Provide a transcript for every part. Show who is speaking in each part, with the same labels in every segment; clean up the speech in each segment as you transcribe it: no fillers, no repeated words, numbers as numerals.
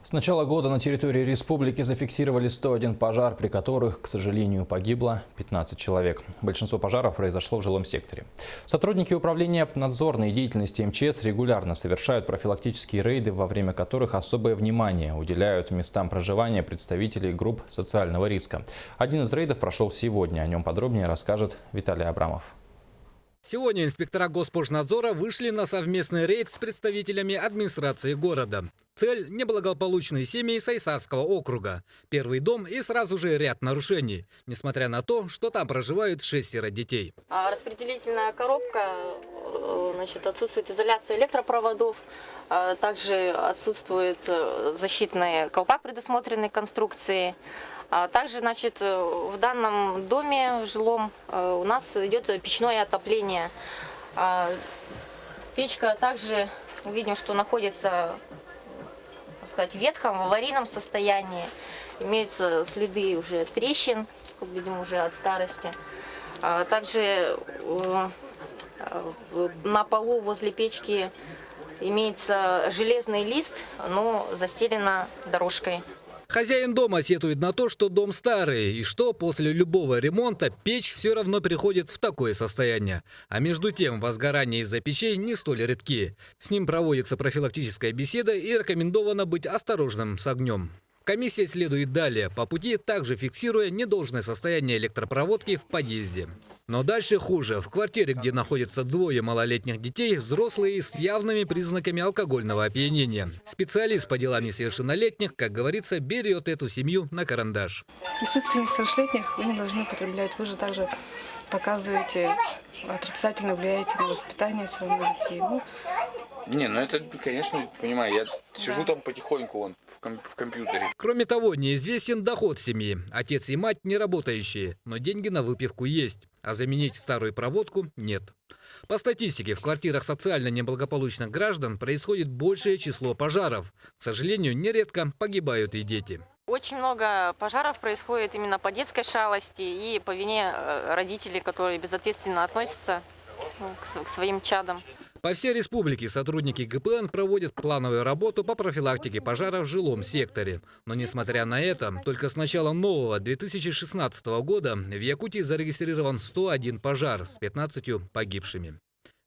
Speaker 1: С начала года на территории республики зафиксировали 101 пожар, при которых, к сожалению, погибло 15 человек. Большинство пожаров произошло в жилом секторе. Сотрудники управления надзорной деятельности МЧС регулярно совершают профилактические рейды, во время которых особое внимание уделяют местам проживания представителей групп социального риска. Один из рейдов прошел сегодня. О нем подробнее расскажет Виталий Абрамов.
Speaker 2: Сегодня инспектора Госпожнадзора вышли на совместный рейд с представителями администрации города. Цель – неблагополучные семьи Сайсарского округа. Первый дом и сразу же ряд нарушений, несмотря на то, что там проживают 6 детей.
Speaker 3: Распределительная коробка, отсутствует изоляция электропроводов, также отсутствует защитный колпак предусмотренной конструкции. Также, в данном доме, в жилом, у нас идет печное отопление. Печка также, видим, что находится, можно сказать, в ветхом, в аварийном состоянии. Имеются следы уже трещин, как видим, уже от старости. Также на полу возле печки имеется железный лист, но застелено дорожкой.
Speaker 2: Хозяин дома сетует на то, что дом старый и что после любого ремонта печь все равно приходит в такое состояние. А между тем возгорания из-за печей не столь редки. С ним проводится профилактическая беседа и рекомендовано быть осторожным с огнем. Комиссия следует далее, по пути также фиксируя недолжное состояние электропроводки в подъезде. Но дальше хуже. В квартире, где находятся двое малолетних детей, взрослые с явными признаками алкогольного опьянения. Специалист по делам несовершеннолетних, как говорится, берет эту семью на карандаш.
Speaker 4: В присутствии несовершеннолетних вы не должны употреблять. Вы же также показываете, отрицательно влияете на воспитание своих детей.
Speaker 5: Это, конечно, понимаю, я сижу там потихоньку в компьютере.
Speaker 2: Кроме того, неизвестен доход семьи. Отец и мать не работающие, но деньги на выпивку есть, а заменить старую проводку нет. По статистике, в квартирах социально неблагополучных граждан происходит большее число пожаров. К сожалению, нередко погибают и дети.
Speaker 3: Очень много пожаров происходит именно по детской шалости и по вине родителей, которые безответственно относятся к своим чадам.
Speaker 2: По всей республике сотрудники ГПН проводят плановую работу по профилактике пожаров в жилом секторе. Но несмотря на это, только с начала нового 2016 года в Якутии зарегистрирован 101 пожар с 15 погибшими.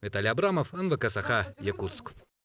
Speaker 2: Виталий Абрамов, НВК Саха, Якутск.